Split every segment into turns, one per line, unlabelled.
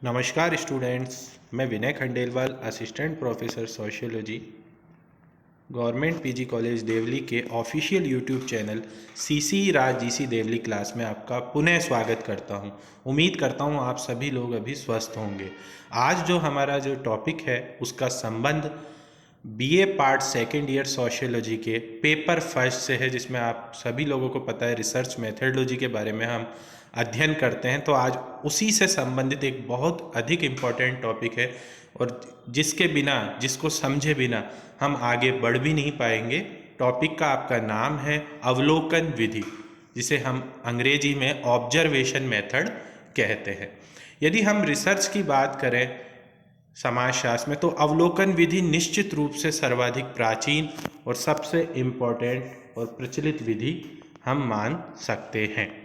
नमस्कार स्टूडेंट्स, मैं Vinay Khandelwal, assistant professor sociology, government PG college Deoli के official YouTube channel CC Raj GC Deoli class में आपका पुनः स्वागत करता हूं। उम्मीद करता हूं आप सभी लोग अभी स्वस्थ होंगे। आज जो हमारा टॉपिक है उसका संबंध BA part second year sociology के पेपर फर्स्ट से है, जिसमें आप सभी लोगों को पता है रिसर्च मेथडोलॉजी के बारे में हम अध्ययन करते हैं। तो आज उसी से संबंधित एक बहुत अधिक इम्पॉर्टेंट टॉपिक है और जिसके बिना, जिसको समझे बिना हम आगे बढ़ भी नहीं पाएंगे। टॉपिक का आपका नाम है अवलोकन विधि, जिसे हम अंग्रेजी में ऑब्जर्वेशन मेथड कहते हैं। यदि हम रिसर्च की बात करें समाजशास्त्र में, तो अवलोकन विधि निश्चित रूप से सर्वाधिक प्राचीन और सबसे इम्पोर्टेंट और प्रचलित विधि हम मान सकते हैं।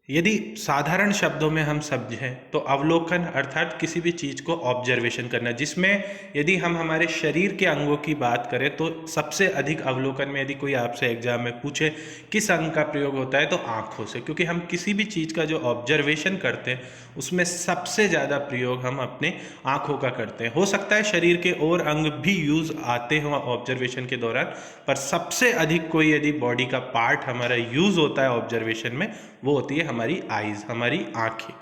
यदि साधारण शब्दों में हम समझें तो अवलोकन अर्थात किसी भी चीज़ को ऑब्जर्वेशन करना, जिसमें यदि हम हमारे शरीर के अंगों की बात करें तो सबसे अधिक अवलोकन में, यदि कोई आपसे एग्जाम में पूछे किस अंग का प्रयोग होता है, तो आँखों से, क्योंकि हम किसी भी चीज़ का जो ऑब्जर्वेशन करते हैं उसमें सबसे ज़्यादा प्रयोग हम अपने आँखों का करते हैं। हो सकता है शरीर के और अंग भी यूज़ आते हों ऑब्जर्वेशन के दौरान, पर सबसे अधिक कोई यदि बॉडी का पार्ट हमारा यूज़ होता है ऑब्जर्वेशन में, वो होती है हमारी आईज, हमारी आंखें।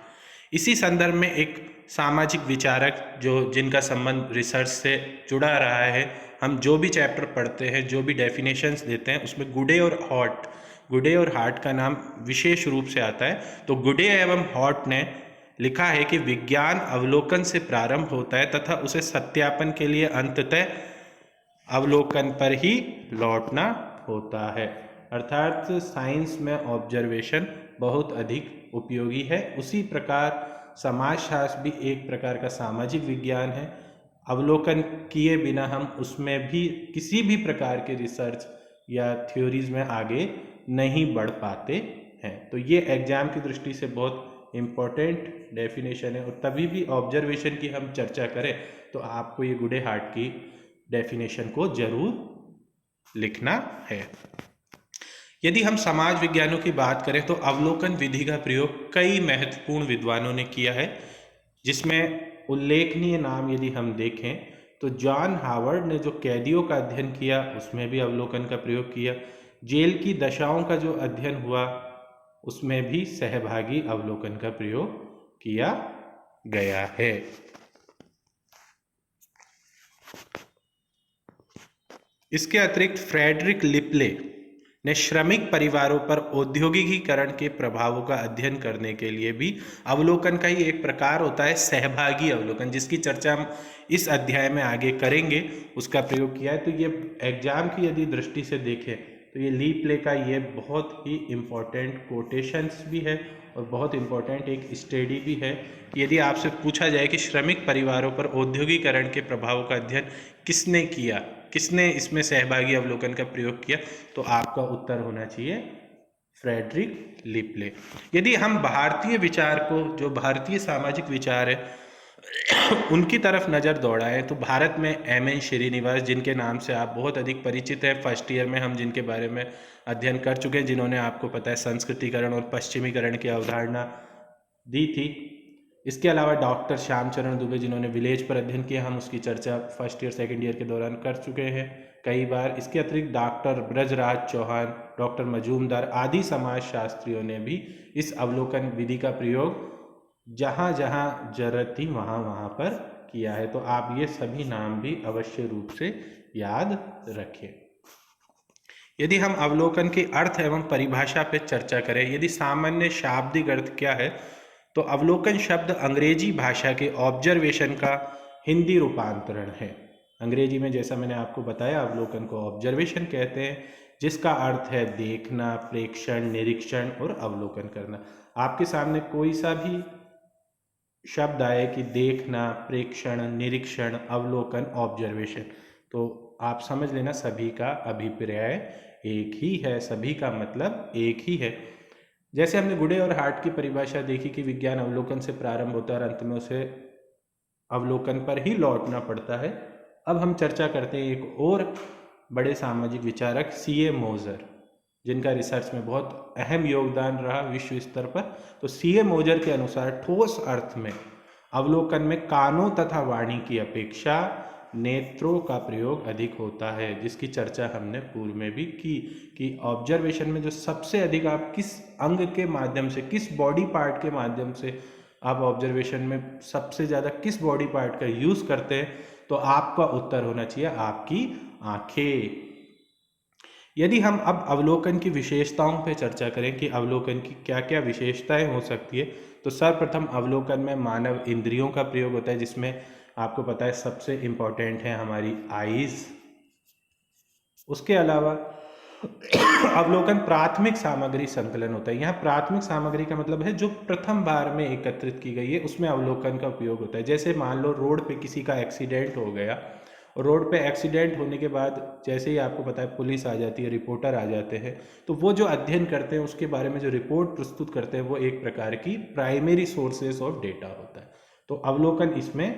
इसी संदर्भ में एक सामाजिक विचारक जिनका संबंध रिसर्च से जुड़ा रहा है, हम जो भी चैप्टर पढ़ते हैं, जो भी डेफिनेशंस देते हैं, उसमें गुडे और हार्ट का नाम विशेष रूप से आता है। तो गुडे एवं हॉट ने लिखा है कि विज्ञान अवलोकन से प्रारंभ होता है तथा उसे सत्यापन के लिए अंततः अवलोकन पर ही लौटना होता है। अर्थात साइंस में ऑब्जर्वेशन बहुत अधिक उपयोगी है। उसी प्रकार समाजशास्त्र भी एक प्रकार का सामाजिक विज्ञान है। अवलोकन किए बिना हम उसमें भी किसी भी प्रकार के रिसर्च या थ्योरीज में आगे नहीं बढ़ पाते हैं। तो ये एग्जाम की दृष्टि से बहुत इम्पोर्टेंट डेफिनेशन है। और तभी भी ऑब्जर्वेशन की हम चर्चा करें तो आपको ये गुडे हार्ट की डेफिनेशन को जरूर लिखना है। यदि हम समाज विज्ञानों की बात करें तो अवलोकन विधि का प्रयोग कई महत्वपूर्ण विद्वानों ने किया है, जिसमें उल्लेखनीय नाम यदि हम देखें तो जॉन हावर्ड ने जो कैदियों का अध्ययन किया उसमें भी अवलोकन का प्रयोग किया। जेल की दशाओं का जो अध्ययन हुआ उसमें भी सहभागी अवलोकन का प्रयोग किया गया है। इसके अतिरिक्त फ्रेडरिक लिपले ने श्रमिक परिवारों पर औद्योगिकीकरण के प्रभावों का अध्ययन करने के लिए भी अवलोकन का ही एक प्रकार होता है सहभागी अवलोकन, जिसकी चर्चा हम इस अध्याय में आगे करेंगे, उसका प्रयोग किया है। तो ये एग्जाम की यदि दृष्टि से देखें तो ये लिपले का ये बहुत ही इम्पोर्टेंट कोटेशंस भी है और बहुत इम्पोर्टेंट एक स्टडी भी है कि यदि आपसे पूछा जाए कि श्रमिक परिवारों पर औद्योगिकरण के प्रभावों का अध्ययन किसने किया, किसने इसमें सहभागी अवलोकन का प्रयोग किया, तो आपका उत्तर होना चाहिए फ्रेडरिक लिपले। यदि हम भारतीय विचार को, जो भारतीय सामाजिक विचार है उनकी तरफ नज़र दौड़ाएं तो भारत में एम.एन. श्रीनिवास, जिनके नाम से आप बहुत अधिक परिचित हैं, फर्स्ट ईयर में हम जिनके बारे में अध्ययन कर चुके हैं, जिन्होंने आपको पता है संस्कृतिकरण और पश्चिमीकरण की अवधारणा दी थी। इसके अलावा डॉक्टर श्यामचरण दुबे, जिन्होंने विलेज पर अध्ययन किया, हम उसकी चर्चा फर्स्ट ईयर सेकेंड ईयर के दौरान कर चुके हैं कई बार। इसके अतिरिक्त डॉक्टर ब्रजराज चौहान, डॉक्टर मजूमदार आदि समाजशास्त्रियों ने भी इस अवलोकन विधि का प्रयोग जहाँ जहाँ जरूरत थी वहाँ वहाँ पर किया है। तो आप ये सभी नाम भी अवश्य रूप से याद रखें। यदि हम अवलोकन के अर्थ एवं परिभाषा पर चर्चा करें, यदि सामान्य शाब्दिक अर्थ क्या है, तो अवलोकन शब्द अंग्रेजी भाषा के ऑब्जर्वेशन का हिंदी रूपांतरण है। अंग्रेजी में, जैसा मैंने आपको बताया, अवलोकन को ऑब्जर्वेशन कहते हैं, जिसका अर्थ है देखना, प्रेक्षण, निरीक्षण और अवलोकन करना। आपके सामने कोई सा भी शब्द आए कि देखना, प्रेक्षण, निरीक्षण, अवलोकन, ऑब्जर्वेशन, तो आप समझ लेना सभी का अभिप्राय एक ही है, सभी का मतलब एक ही है। जैसे हमने गुडे और हार्ट की परिभाषा देखी कि विज्ञान अवलोकन से प्रारंभ होता है और अंत में उसे अवलोकन पर ही लौटना पड़ता है। अब हम चर्चा करते हैं एक और बड़े सामाजिक विचारक C.A. मोजर, जिनका रिसर्च में बहुत अहम योगदान रहा विश्व स्तर पर। तो सीए मोजर के अनुसार ठोस अर्थ में अवलोकन में कानों तथा वाणी की अपेक्षा नेत्रों का प्रयोग अधिक होता है, जिसकी चर्चा हमने पूर्व में भी की कि ऑब्जर्वेशन में जो सबसे अधिक आप किस अंग के माध्यम से, किस बॉडी पार्ट के माध्यम से आप ऑब्जर्वेशन में सबसे ज़्यादा किस बॉडी पार्ट का यूज़ करते हैं, तो आपका उत्तर होना चाहिए आपकी आंखें। यदि हम अब अवलोकन की विशेषताओं पर चर्चा करें कि अवलोकन की क्या क्या विशेषताएं हो सकती है, तो सर्वप्रथम अवलोकन में मानव इंद्रियों का प्रयोग होता है, जिसमें आपको पता है सबसे इम्पोर्टेंट है हमारी आईज। उसके अलावा अवलोकन प्राथमिक सामग्री संकलन होता है। यहाँ प्राथमिक सामग्री का मतलब है जो प्रथम बार में एकत्रित की गई है, उसमें अवलोकन का उपयोग होता है। जैसे मान लो रोड पे किसी का एक्सीडेंट हो गया, और रोड पे एक्सीडेंट होने के बाद जैसे ही आपको पता है पुलिस आ जाती है, रिपोर्टर आ जाते हैं, तो वो जो अध्ययन करते हैं उसके बारे में जो रिपोर्ट प्रस्तुत करते हैं वो एक प्रकार की प्राइमरी सोर्सेस ऑफ डेटा होता है। तो अवलोकन इसमें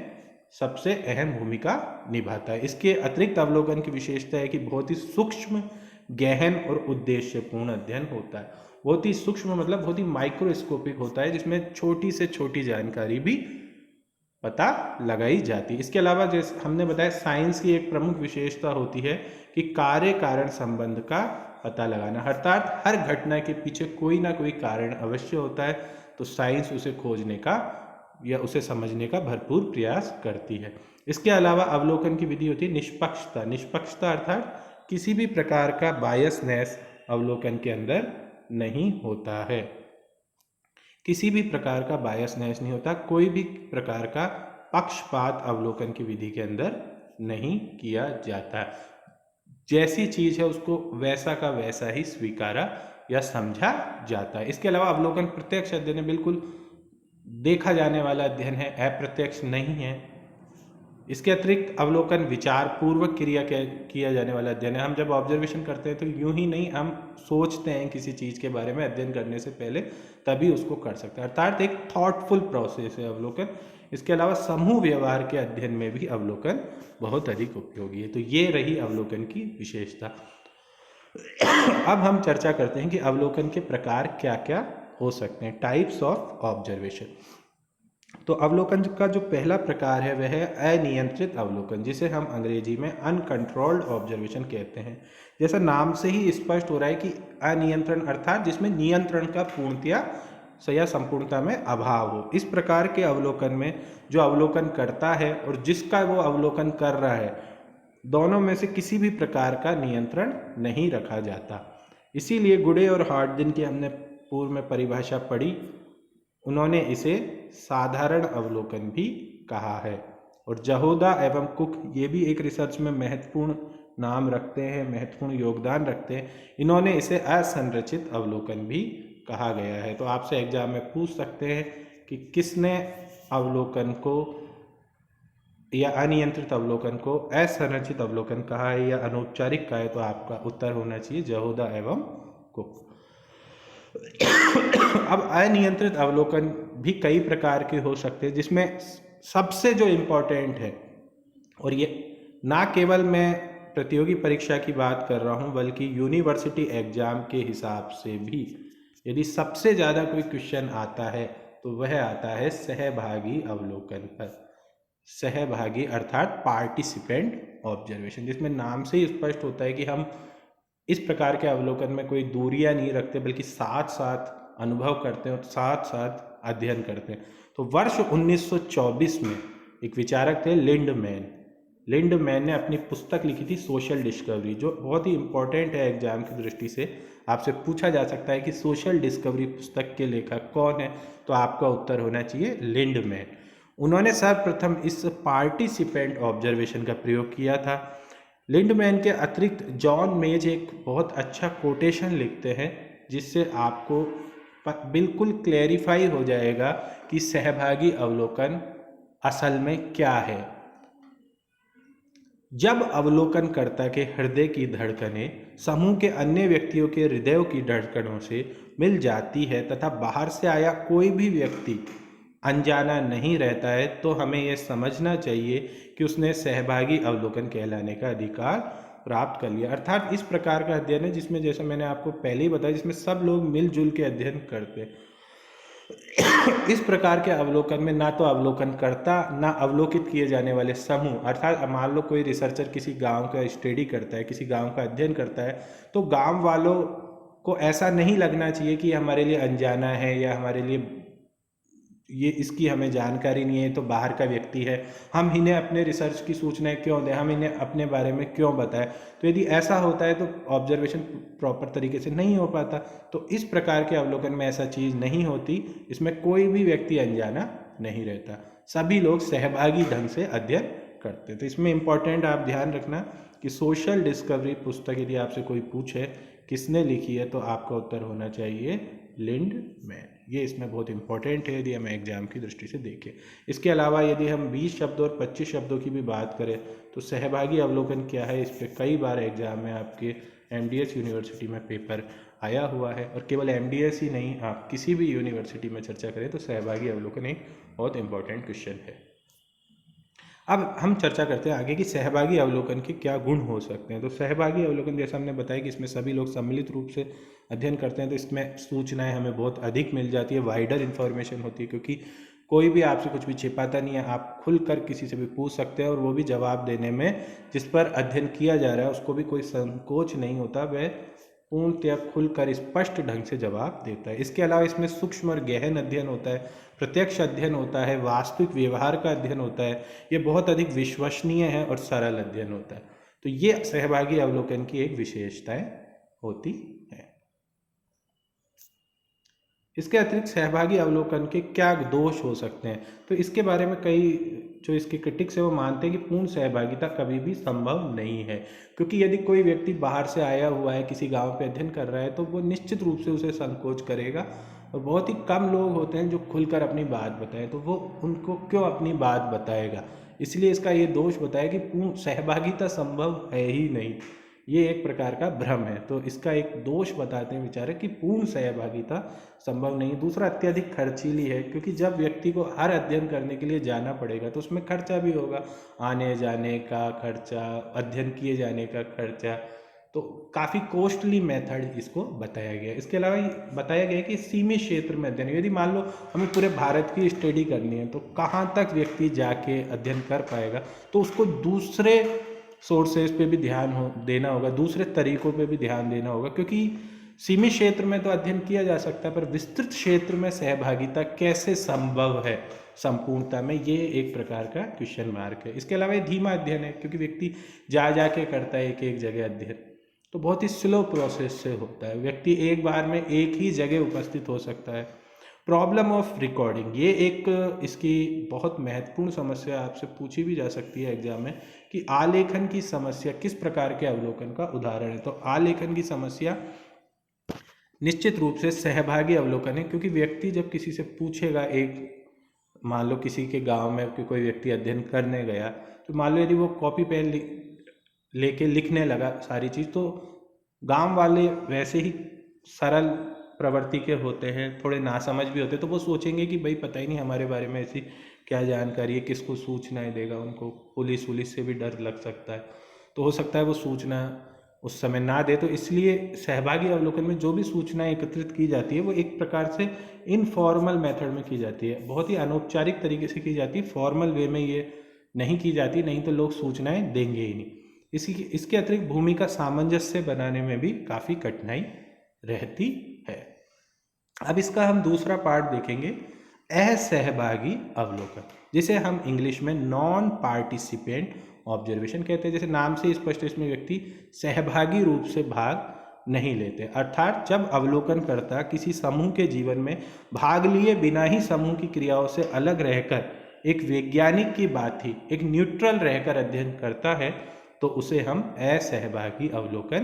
सबसे अहम भूमिका निभाता है। इसके अतिरिक्त अवलोकन की विशेषता है कि बहुत ही सूक्ष्म, गहन और उद्देश्यपूर्ण अध्ययन होता है। बहुत ही सूक्ष्म मतलब बहुत ही माइक्रोस्कोपिक होता है, जिसमें छोटी से छोटी जानकारी भी पता लगाई जाती है। इसके अलावा जैसे हमने बताया साइंस की एक प्रमुख विशेषता होती है कि कार्य कारण संबंध का पता लगाना, अर्थात हर घटना के पीछे कोई ना कोई कारण अवश्य होता है, तो साइंस उसे खोजने का या उसे समझने का भरपूर प्रयास करती है। इसके अलावा अवलोकन की विधि होती है निष्पक्षता। निष्पक्षता अर्थात किसी भी प्रकार का बायसनेस अवलोकन के अंदर नहीं होता है, किसी भी प्रकार का बायसनेस नहीं होता, कोई भी प्रकार का पक्षपात अवलोकन की विधि के अंदर नहीं किया जाता। जैसी चीज है उसको वैसा का वैसा ही स्वीकारा या समझा जाता है। इसके अलावा अवलोकन प्रत्यक्ष अध्ययन है, बिल्कुल देखा जाने वाला अध्ययन है, अप्रत्यक्ष नहीं है। इसके अतिरिक्त अवलोकन विचार पूर्वक किया जाने वाला अध्ययन है। हम जब ऑब्जर्वेशन करते हैं तो यूं ही नहीं, हम सोचते हैं किसी चीज़ के बारे में अध्ययन करने से पहले, तभी उसको कर सकते हैं, अर्थात एक थॉटफुल प्रोसेस है अवलोकन। इसके अलावा समूह व्यवहार के अध्ययन में भी अवलोकन बहुत अधिक उपयोगी है। तो ये रही अवलोकन की विशेषता। अब हम चर्चा करते हैं कि अवलोकन के प्रकार क्या क्या हो सकते हैं, टाइप्स ऑफ ऑब्जर्वेशन। तो अवलोकन का जो पहला प्रकार है वह है अनियंत्रित अवलोकन, जिसे हम अंग्रेजी में अनकंट्रोल्ड ऑब्जर्वेशन कहते हैं। जैसा नाम से ही स्पष्ट हो रहा है कि अनियंत्रण अर्थात जिसमें नियंत्रण का पूर्णतया या संपूर्णता में अभाव हो। इस प्रकार के अवलोकन में जो अवलोकन करता है और जिसका वो अवलोकन कर रहा है, दोनों में से किसी भी प्रकार का नियंत्रण नहीं रखा जाता। इसीलिए गुडे और हार्डिन की हमने पूर्व में परिभाषा पढ़ी, उन्होंने इसे साधारण अवलोकन भी कहा है। और जहोदा एवं कुक ये भी एक रिसर्च में महत्वपूर्ण नाम रखते हैं, महत्वपूर्ण योगदान रखते हैं। इन्होंने इसे असंरचित अवलोकन भी कहा गया है। तो आपसे एग्जाम में पूछ सकते हैं कि किसने अवलोकन को या अनियंत्रित अवलोकन को असंरचित अवलोकन कहा है या अनौपचारिक कहा है, तो आपका उत्तर होना चाहिए जहोदा एवं कुक। अब अनियंत्रित अवलोकन भी कई प्रकार के हो सकते हैं, जिसमें सबसे जो इम्पोर्टेंट है, और ये ना केवल मैं प्रतियोगी परीक्षा की बात कर रहा हूँ बल्कि यूनिवर्सिटी एग्जाम के हिसाब से भी यदि सबसे ज़्यादा कोई क्वेश्चन आता है तो वह आता है सहभागी अवलोकन पर। सहभागी अर्थात पार्टिसिपेंट ऑब्जर्वेशन, जिसमें नाम से ही स्पष्ट होता है कि हम इस प्रकार के अवलोकन में कोई दूरियां नहीं रखते बल्कि साथ साथ अनुभव करते हैं और साथ साथ अध्ययन करते हैं। तो वर्ष 1924 में एक विचारक थे लिंडमैन ने अपनी पुस्तक लिखी थी सोशल डिस्कवरी, जो बहुत ही इम्पोर्टेंट है एग्जाम की दृष्टि से। आपसे पूछा जा सकता है कि सोशल डिस्कवरी पुस्तक के लेखक कौन है, तो आपका उत्तर होना चाहिए लिंडमैन। उन्होंने सर्वप्रथम इस पार्टिसिपेंट ऑब्जर्वेशन का प्रयोग किया था। लिंडमैन के अतिरिक्त जॉन मेज एक बहुत अच्छा कोटेशन लिखते हैं, जिससे आपको बिल्कुल क्लैरिफाई हो जाएगा कि सहभागी अवलोकन असल में क्या है। जब अवलोकनकर्ता के हृदय की धड़कनें समूह के अन्य व्यक्तियों के हृदयों की धड़कनों से मिल जाती है तथा बाहर से आया कोई भी व्यक्ति अनजाना नहीं रहता है, तो हमें यह समझना चाहिए कि उसने सहभागी अवलोकन कहलाने का अधिकार प्राप्त कर लिया। अर्थात इस प्रकार का अध्ययन है जिसमें, जैसा मैंने आपको पहले ही बताया, जिसमें सब लोग मिलजुल के अध्ययन करते हैं। इस प्रकार के अवलोकन में ना तो अवलोकनकर्ता ना अवलोकित किए जाने वाले समूह, अर्थात मान लो कोई रिसर्चर किसी गांव का स्टडी करता है, किसी गांव का अध्ययन करता है, तो गांव वालों को ऐसा नहीं लगना चाहिए कि हमारे लिए अनजाना है या हमारे लिए ये इसकी हमें जानकारी नहीं है, तो बाहर का व्यक्ति है, हम इन्हें अपने रिसर्च की सूचनाएं क्यों दें, हम इन्हें अपने बारे में क्यों बताएं। तो यदि ऐसा होता है तो ऑब्जर्वेशन प्रॉपर तरीके से नहीं हो पाता। तो इस प्रकार के अवलोकन में ऐसा चीज़ नहीं होती, इसमें कोई भी व्यक्ति अनजाना नहीं रहता, सभी लोग सहभागी ढंग से अध्ययन करते। तो इसमें इम्पॉर्टेंट आप ध्यान रखना कि सोशल डिस्कवरी पुस्तक यदि आपसे कोई पूछे किसने लिखी है, तो आपका उत्तर होना चाहिए लिंडमैन। ये इसमें बहुत इंपॉर्टेंट है यदि हम एग्जाम की दृष्टि से देखें। इसके अलावा यदि हम 20 शब्दों और 25 शब्दों की भी बात करें तो सहभागी अवलोकन क्या है, इस पर कई बार एग्जाम में आपके MDS यूनिवर्सिटी में पेपर आया हुआ है। और केवल MDS ही नहीं, आप किसी भी यूनिवर्सिटी में चर्चा करें तो सहभागी अवलोकन एक बहुत इंपॉर्टेंट क्वेश्चन है। अब हम चर्चा करते हैं आगे कि सहभागी अवलोकन के क्या गुण हो सकते हैं। तो सहभागी अवलोकन, जैसा हमने बताया कि इसमें सभी लोग सम्मिलित रूप से अध्ययन करते हैं, तो इसमें सूचनाएं हमें बहुत अधिक मिल जाती है, वाइडर इन्फॉर्मेशन होती है, क्योंकि कोई भी आपसे कुछ भी छिपाता नहीं है, आप खुलकर किसी से भी पूछ सकते हैं और वो भी जवाब देने में, जिस पर अध्ययन किया जा रहा है उसको भी कोई संकोच नहीं होता, वह पूर्णतया खुलकर स्पष्ट ढंग से जवाब देता है। इसके अलावा इसमें सूक्ष्म और गहन अध्ययन होता है, प्रत्यक्ष अध्ययन होता है, वास्तविक व्यवहार का अध्ययन होता है, ये बहुत अधिक विश्वसनीय है और सरल अध्ययन होता है। तो ये सहभागी अवलोकन की एक विशेषताएं होती है। इसके अतिरिक्त सहभागी अवलोकन के क्या दोष हो सकते हैं, तो इसके बारे में कई जो इसके क्रिटिक्स है वो मानते हैं कि पूर्ण सहभागिता कभी भी संभव नहीं है, क्योंकि यदि कोई व्यक्ति बाहर से आया हुआ है, किसी गांव पे अध्ययन कर रहा है, तो वो निश्चित रूप से उसे संकोच करेगा और बहुत ही कम लोग होते हैं जो खुलकर अपनी बात बताएं, तो वो उनको क्यों अपनी बात बताएगा। इसलिए इसका ये दोष बताया कि पूर्ण सहभागिता संभव है ही नहीं, ये एक प्रकार का भ्रम है। तो इसका एक दोष बताते हैं विचारक कि पूर्ण सहभागिता संभव नहीं। दूसरा, अत्यधिक खर्चीली है, क्योंकि जब व्यक्ति को हर अध्ययन करने के लिए जाना पड़ेगा तो उसमें खर्चा भी होगा, आने जाने का खर्चा, अध्ययन किए जाने का खर्चा, तो काफ़ी कॉस्टली मेथड इसको बताया गया। इसके अलावा बताया गया कि सीमित क्षेत्र में अध्ययन, यदि मान लो हमें पूरे भारत की स्टडी करनी है तो कहाँ तक व्यक्ति जाके अध्ययन कर पाएगा, तो उसको दूसरे सोर्सेज पे भी ध्यान देना होगा, दूसरे तरीकों पे भी ध्यान देना होगा, क्योंकि सीमित क्षेत्र में तो अध्ययन किया जा सकता है पर विस्तृत क्षेत्र में सहभागिता कैसे संभव है संपूर्णता में, ये एक प्रकार का क्वेश्चन मार्क है। इसके अलावा ये धीमा अध्ययन है, क्योंकि व्यक्ति जा के करता है एक जगह अध्ययन, तो बहुत ही स्लो प्रोसेस से होता है, व्यक्ति एक बार में एक ही जगह उपस्थित हो सकता है। प्रॉब्लम ऑफ रिकॉर्डिंग, ये एक इसकी बहुत महत्वपूर्ण समस्या आपसे पूछी भी जा सकती है एग्जाम में कि आलेखन की समस्या किस प्रकार के अवलोकन का उदाहरण है। तो आलेखन की समस्या निश्चित रूप से सहभागी अवलोकन है, क्योंकि व्यक्ति जब किसी से पूछेगा, एक मान लो किसी के गांव में कि कोई व्यक्ति अध्ययन करने गया, तो मान लो यदि वो कॉपी पेन लेके लिखने लगा सारी चीज़, तो गांव वाले वैसे ही सरल प्रवृत्ति के होते हैं, थोड़े नासमझ भी होते हैं, तो वो सोचेंगे कि भाई पता ही नहीं हमारे बारे में ऐसी क्या जानकारी है, किसको सूचनाएं देगा, उनको पुलिस से भी डर लग सकता है, तो हो सकता है वो सूचना उस समय ना दे। तो इसलिए सहभागी अवलोकन में जो भी सूचनाएं एकत्रित की जाती है वो एक प्रकार से इनफॉर्मल मेथड में की जाती है, बहुत ही अनौपचारिक तरीके से की जाती है, फॉर्मल वे में ये नहीं की जाती, नहीं तो लोग सूचनाएं देंगे ही नहीं। इसके अतिरिक्त भूमिका सामंजस्य बनाने में भी काफ़ी कठिनाई रहती है। अब इसका हम दूसरा पार्ट देखेंगे, असहभागी अवलोकन, जिसे हम इंग्लिश में नॉन पार्टिसिपेंट ऑब्जर्वेशन कहते हैं। जैसे नाम से स्पष्ट, इसमें व्यक्ति सहभागी रूप से भाग नहीं लेते, अर्थात जब अवलोकनकर्ता किसी समूह के जीवन में भाग लिए बिना ही समूह की क्रियाओं से अलग रहकर एक वैज्ञानिक की बात ही एक न्यूट्रल रहकर अध्ययन करता है, तो उसे हम असहभागी अवलोकन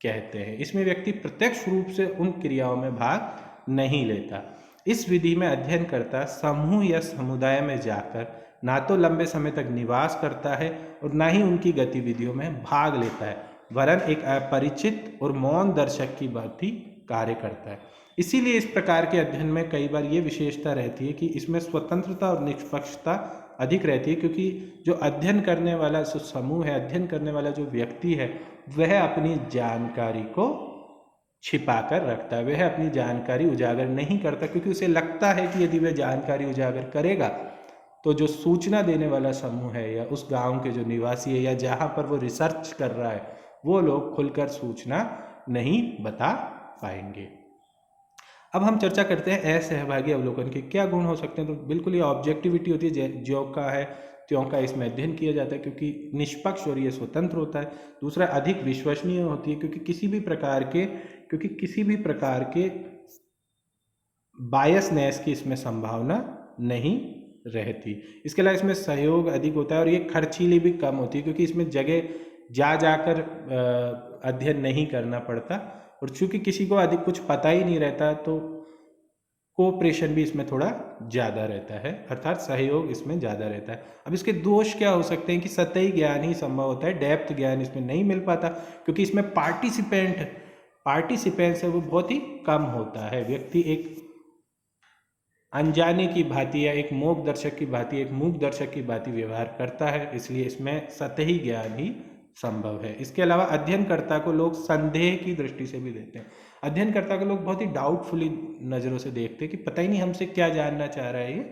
कहते हैं। इसमें व्यक्ति प्रत्यक्ष रूप से उन क्रियाओं में भाग नहीं लेता। इस विधि में अध्ययनकर्ता समूह या समुदाय में जाकर ना तो लंबे समय तक निवास करता है और ना ही उनकी गतिविधियों में भाग लेता है, वरन एक अपरिचित और मौन दर्शक की भांति कार्य करता है। इसीलिए इस प्रकार के अध्ययन में कई बार ये विशेषता रहती है कि इसमें स्वतंत्रता और निष्पक्षता अधिक रहती है, क्योंकि जो अध्ययन करने वाला जो समूह है, अध्ययन करने वाला जो व्यक्ति है, वह अपनी जानकारी को छिपा कर रखता है, वह अपनी जानकारी उजागर नहीं करता, क्योंकि उसे लगता है कि यदि वह जानकारी उजागर करेगा तो जो सूचना देने वाला समूह है या उस गांव के जो निवासी है या जहां पर वो रिसर्च कर रहा है, वो लोग खुलकर सूचना नहीं बता पाएंगे। अब हम चर्चा करते हैं असहभागी अवलोकन के क्या गुण हो सकते हैं। तो बिल्कुल ये ऑब्जेक्टिविटी होती है, ज्यों का है त्यों का इसमें अध्ययन किया जाता है, क्योंकि निष्पक्ष और ये स्वतंत्र होता है। दूसरा, अधिक विश्वसनीय होती है, क्योंकि किसी भी प्रकार के बायसनेस की इसमें संभावना नहीं रहती। इसके अलावा इसमें सहयोग अधिक होता है और ये खर्चीली भी कम होती है, क्योंकि इसमें जगह जाकर अध्ययन नहीं करना पड़ता, और चूंकि किसी को अधिक कुछ पता ही नहीं रहता तो कोऑपरेशन भी इसमें थोड़ा ज़्यादा रहता है, अर्थात सहयोग इसमें ज़्यादा रहता है। अब इसके दोष क्या हो सकते हैं कि सतही ज्ञान ही संभव होता है, डेप्थ ज्ञान इसमें नहीं मिल पाता, क्योंकि इसमें पार्टिसिपेंट्स है वो बहुत ही कम होता है। व्यक्ति एक अनजाने की भांति या एक मूक दर्शक की भांति व्यवहार करता है, इसलिए इसमें सतही ज्ञान ही संभव है। इसके अलावा अध्ययनकर्ता को लोग संदेह की दृष्टि से भी देखते हैं। अध्ययनकर्ता को लोग बहुत ही डाउटफुली नज़रों से देखते हैं कि पता ही नहीं हमसे क्या जानना चाह रहा है ये।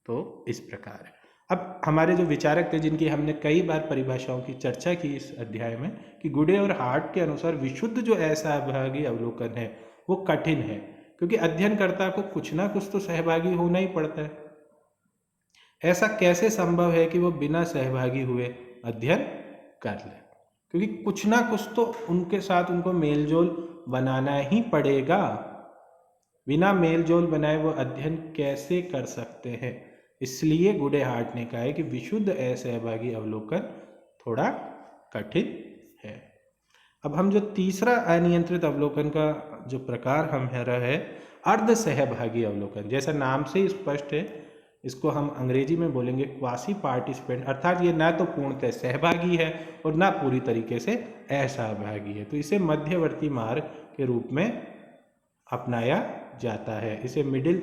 तो इस प्रकार है। अब हमारे जो विचारक थे, जिनकी हमने कई बार परिभाषाओं की चर्चा की इस अध्याय में, कि गुडे और हार्ट के अनुसार विशुद्ध जो असहभागी अवलोकन है वो कठिन है, क्योंकि अध्ययनकर्ता को कुछ ना कुछ तो सहभागी होना ही पड़ता है। ऐसा कैसे संभव है कि वो बिना सहभागी हुए अध्ययन कर ले, क्योंकि कुछ ना कुछ तो उनके साथ उनको मेलजोल बनाना ही पड़ेगा। बिना मेलजोल बनाए वो अध्ययन कैसे कर सकते हैं। इसलिए गुडे हार्ट ने कहा है कि विशुद्ध असहभागी अवलोकन थोड़ा कठिन है। अब हम जो तीसरा अनियंत्रित अवलोकन का जो प्रकार हमारा है, अर्ध सहभागी अवलोकन, जैसा नाम से ही स्पष्ट है, इसको हम अंग्रेजी में बोलेंगे क्वासी पार्टिसिपेंट, अर्थात ये ना तो पूर्णतः सहभागी है और ना पूरी तरीके से असहभागी है। तो इसे मध्यवर्ती मार्ग के रूप में अपनाया जाता है। इसे मिडिल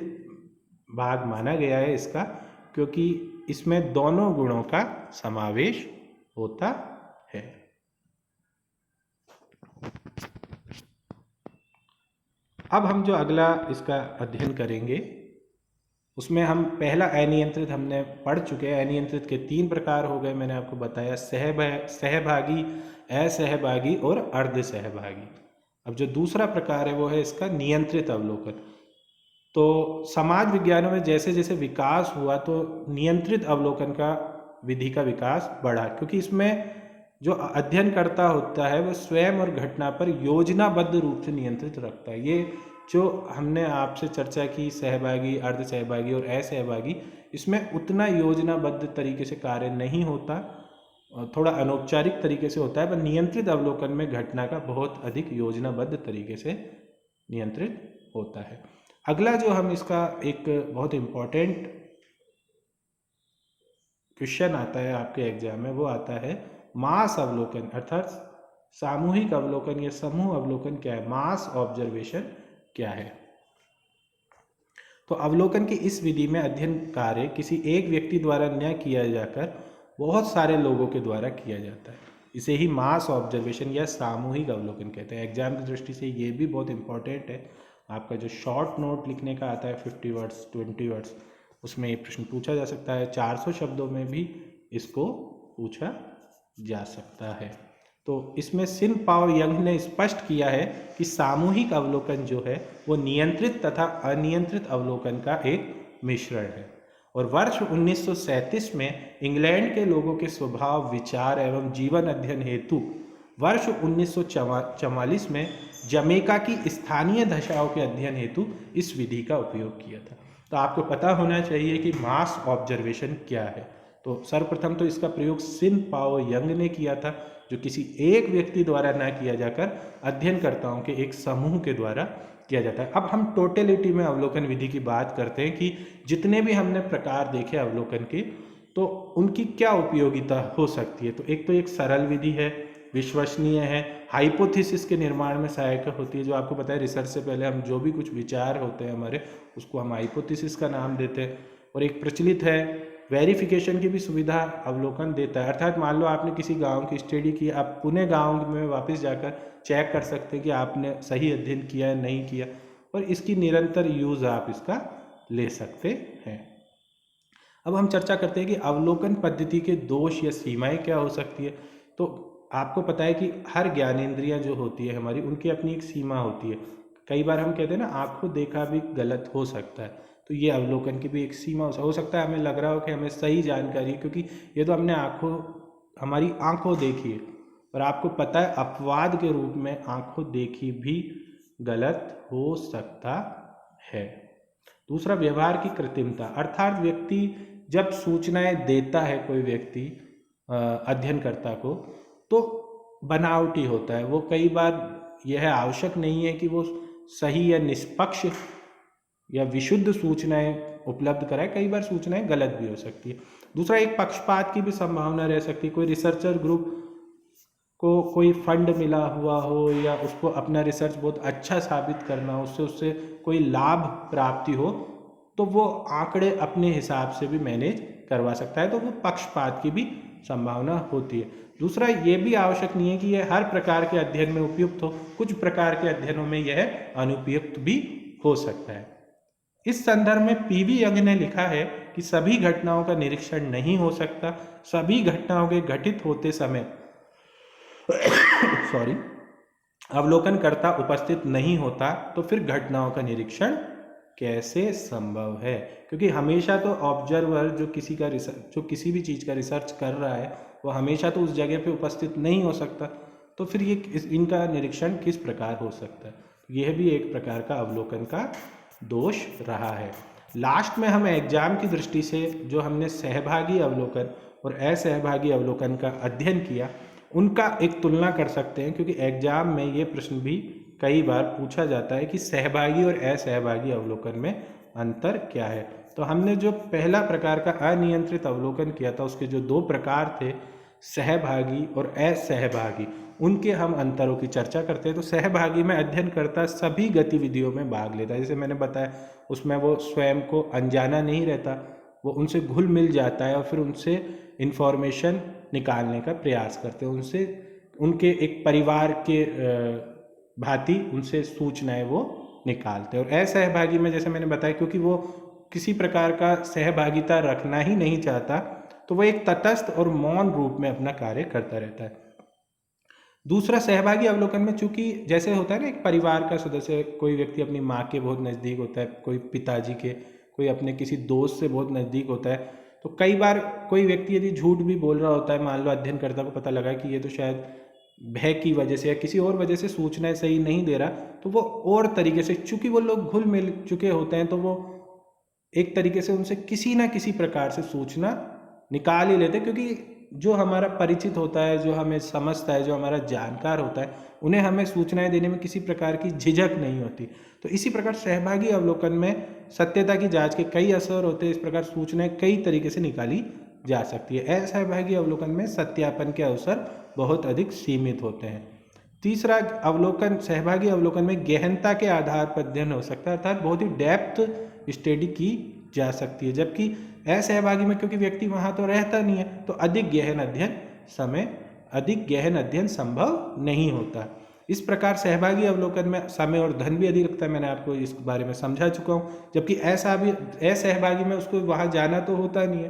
भाग माना गया है इसका, क्योंकि इसमें दोनों गुणों का समावेश होता है। अब हम जो अगला इसका अध्ययन करेंगे उसमें हम पहला अनियंत्रित हमने पढ़ चुके हैं। अनियंत्रित के 3 प्रकार हो गए, मैंने आपको बताया, सहभागी, असहभागी और अर्ध सहभागी। अब जो दूसरा प्रकार है वो है इसका नियंत्रित अवलोकन। तो समाज विज्ञानों में जैसे जैसे विकास हुआ तो नियंत्रित अवलोकन का विधि का विकास बढ़ा, क्योंकि इसमें जो अध्ययनकर्ता होता है वो स्वयं और घटना पर योजनाबद्ध रूप से नियंत्रित रखता है। ये जो हमने आपसे चर्चा की सहभागी, अर्ध सहभागी और असहभागी, इसमें उतना योजनाबद्ध तरीके से कार्य नहीं होता, थोड़ा अनौपचारिक तरीके से होता है। पर नियंत्रित अवलोकन में घटना का बहुत अधिक योजनाबद्ध तरीके से नियंत्रित होता है। अगला जो हम इसका एक बहुत इम्पोर्टेंट क्वेश्चन आता है आपके एग्जाम में, वो आता है मास अवलोकन, अर्थात सामूहिक अवलोकन या समूह अवलोकन क्या है, मास ऑब्जर्वेशन क्या है। तो अवलोकन की इस विधि में अध्ययन कार्य किसी एक व्यक्ति द्वारा न किया जाकर बहुत सारे लोगों के द्वारा किया जाता है। इसे ही मास ऑब्जर्वेशन या सामूहिक अवलोकन कहते हैं। एग्जाम की दृष्टि से ये भी बहुत इंपॉर्टेंट है। आपका जो शॉर्ट नोट लिखने का आता है 50 वर्ड्स 20 वर्ड्स, उसमें ये प्रश्न पूछा जा सकता है। 400 शब्दों में भी इसको पूछा जा सकता है। तो इसमें सिन पाओ यंग ने स्पष्ट किया है कि सामूहिक अवलोकन जो है वो नियंत्रित तथा अनियंत्रित अवलोकन का एक मिश्रण है। और वर्ष 1937 में इंग्लैंड के लोगों के स्वभाव, विचार एवं जीवन अध्ययन हेतु वर्ष 1944 में जमैका की स्थानीय दशाओं के अध्ययन हेतु इस विधि का उपयोग किया था। तो आपको पता होना चाहिए कि मास ऑब्जर्वेशन क्या है। तो सर्वप्रथम तो इसका प्रयोग सिन पाओ यंग ने किया था, जो किसी एक व्यक्ति द्वारा न किया जाकर अध्ययनकर्ताओं के एक समूह के द्वारा किया जाता है। अब हम टोटलिटी में अवलोकन विधि की बात करते हैं कि जितने भी हमने प्रकार देखे अवलोकन के, तो उनकी क्या उपयोगिता हो सकती है। तो एक सरल विधि है, विश्वसनीय है, हाइपोथेसिस के निर्माण में सहायक होती है। जो आपको पता है, रिसर्च से पहले हम जो भी कुछ विचार होते हैं हमारे, उसको हम हाइपोथेसिस का नाम देते हैं। और एक प्रचलित है, वेरिफिकेशन की भी सुविधा अवलोकन देता है। अर्थात मान लो आपने किसी गांव की स्टडी की, आप पुणे गांव में वापस जाकर चेक कर सकते हैं कि आपने सही अध्ययन किया है नहीं किया, और इसकी निरंतर यूज़ आप इसका ले सकते हैं। अब हम चर्चा करते हैं कि अवलोकन पद्धति के दोष या सीमाएं क्या हो सकती है। तो आपको पता है कि हर ज्ञानेंद्रियां जो होती है हमारी, उनकी अपनी एक सीमा होती है। कई बार हम कहते हैं ना, आंखों देखा भी गलत हो सकता है, तो ये अवलोकन की भी एक सीमा हो सकता है। हमें लग रहा हो कि हमें सही जानकारी है, क्योंकि ये तो हमने हमारी आंखों देखी है, और आपको पता है अपवाद के रूप में आंखों देखी भी गलत हो सकता है। दूसरा, व्यवहार की कृत्रिमता, अर्थात व्यक्ति जब सूचनाएं देता है, कोई व्यक्ति अध्ययनकर्ता को, तो बनावटी होता है। वो कई बार यह आवश्यक नहीं है कि वो सही या निष्पक्ष या विशुद्ध सूचनाएं उपलब्ध कराए, कई बार सूचनाएं गलत भी हो सकती है। दूसरा, एक पक्षपात की भी संभावना रह सकती है। कोई रिसर्चर ग्रुप को कोई फंड मिला हुआ हो, या उसको अपना रिसर्च बहुत अच्छा साबित करना हो, उससे कोई लाभ प्राप्ति हो, तो वो आंकड़े अपने हिसाब से भी मैनेज करवा सकता है, तो वो पक्षपात की भी संभावना होती है। दूसरा, ये भी आवश्यक नहीं है कि यह हर प्रकार के अध्ययन में उपयुक्त हो, कुछ प्रकार के अध्ययनों में यह अनुपयुक्त भी हो सकता है। इस संदर्भ में पीवी यंग ने लिखा है कि सभी घटनाओं का निरीक्षण नहीं हो सकता, सभी घटनाओं के घटित होते समय अवलोकनकर्ता उपस्थित नहीं होता, तो फिर घटनाओं का निरीक्षण कैसे संभव है। क्योंकि हमेशा तो ऑब्जर्वर जो किसी भी चीज़ का रिसर्च कर रहा है, वो हमेशा तो उस जगह पे उपस्थित नहीं हो सकता, तो फिर इनका निरीक्षण किस प्रकार हो सकता है। यह भी एक प्रकार का अवलोकन का दोष रहा है। लास्ट में हम एग्जाम की दृष्टि से जो हमने सहभागी अवलोकन और असहभागी अवलोकन का अध्ययन किया, उनका एक तुलना कर सकते हैं, क्योंकि एग्जाम में ये प्रश्न भी कई बार पूछा जाता है कि सहभागी और असहभागी अवलोकन में अंतर क्या है। तो हमने जो पहला प्रकार का अनियंत्रित अवलोकन किया था, उसके जो दो प्रकार थे, सहभागी और असहभागी, उनके हम अंतरों की चर्चा करते हैं। तो सहभागी में अध्ययनकर्ता सभी गतिविधियों में भाग लेता है, जैसे मैंने बताया, उसमें वो स्वयं को अनजाना नहीं रहता, वो उनसे घुल मिल जाता है और फिर उनसे इन्फॉर्मेशन निकालने का प्रयास करते हैं, उनके एक परिवार के भांति उनसे सूचनाएं वो निकालते हैं। और असहभागी में, जैसे मैंने बताया, क्योंकि वो किसी प्रकार का सहभागिता रखना ही नहीं चाहता, तो वो एक तटस्थ और मौन रूप में अपना कार्य करता रहता है। दूसरा, सहभागी अवलोकन में चूंकि जैसे होता है ना, एक परिवार का सदस्य, कोई व्यक्ति अपनी माँ के बहुत नज़दीक होता है, कोई पिताजी के, कोई अपने किसी दोस्त से बहुत नज़दीक होता है, तो कई बार कोई व्यक्ति यदि झूठ भी बोल रहा होता है, मान लो अध्ययनकर्ता को पता लगा कि ये तो शायद भय की वजह से या किसी और वजह से सूचनाएं सही नहीं दे रहा, तो वो और तरीके से, चूंकि वो लोग घुल मिल चुके होते हैं, तो वो एक तरीके से उनसे किसी ना किसी प्रकार से सूचना निकाल ही लेते, क्योंकि जो हमारा परिचित होता है, जो हमें समझता है, जो हमारा जानकार होता है, उन्हें हमें सूचनाएं देने में किसी प्रकार की झिझक नहीं होती। तो इसी प्रकार सहभागी अवलोकन में सत्यता की जांच के कई असर होते हैं, इस प्रकार सूचनाएं कई तरीके से निकाली जा सकती है। असहभागी अवलोकन में सत्यापन के अवसर बहुत अधिक सीमित होते हैं। तीसरा अवलोकन, सहभागी अवलोकन में गहनता के आधार पर अध्ययन हो सकता है, अर्थात बहुत ही डेप्थ स्टडी की जा सकती है, जबकि असहभागी में क्योंकि व्यक्ति वहाँ तो रहता नहीं है, तो अधिक गहन अध्ययन संभव नहीं होता। इस प्रकार सहभागी अवलोकन में समय और धन भी अधिक लगता है, मैंने आपको इस बारे में समझा चुका हूँ, जबकि असहभागी में उसको वहाँ जाना तो होता नहीं है,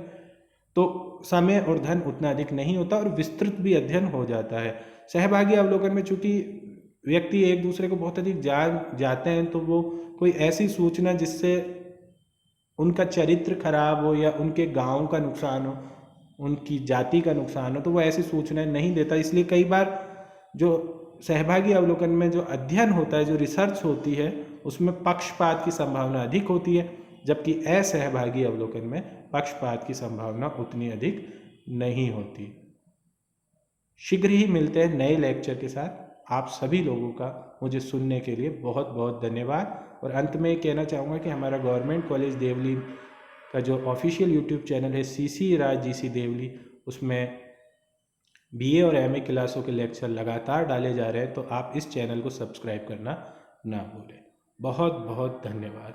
तो समय और धन उतना अधिक नहीं होता और विस्तृत भी अध्ययन हो जाता है। सहभागी अवलोकन में चूंकि व्यक्ति एक दूसरे को बहुत अधिक जान जाते हैं, तो वो कोई ऐसी सूचना जिससे उनका चरित्र खराब हो या उनके गांव का नुकसान हो, उनकी जाति का नुकसान हो, तो वो ऐसी सूचनाएं नहीं देता। इसलिए कई बार जो सहभागी अवलोकन में जो अध्ययन होता है, जो रिसर्च होती है, उसमें पक्षपात की संभावना अधिक होती है, जबकि असहभागी अवलोकन में पक्षपात की संभावना उतनी अधिक नहीं होती। शीघ्र ही मिलते हैं नए लेक्चर के साथ। आप सभी लोगों का मुझे सुनने के लिए बहुत बहुत धन्यवाद। और अंत में कहना चाहूँगा कि हमारा गवर्नमेंट कॉलेज देवली का जो ऑफिशियल यूट्यूब चैनल है CC राज GC देवली, उसमें BA और MA क्लासों के लेक्चर लगातार डाले जा रहे हैं, तो आप इस चैनल को सब्सक्राइब करना ना भूलें। बहुत बहुत धन्यवाद।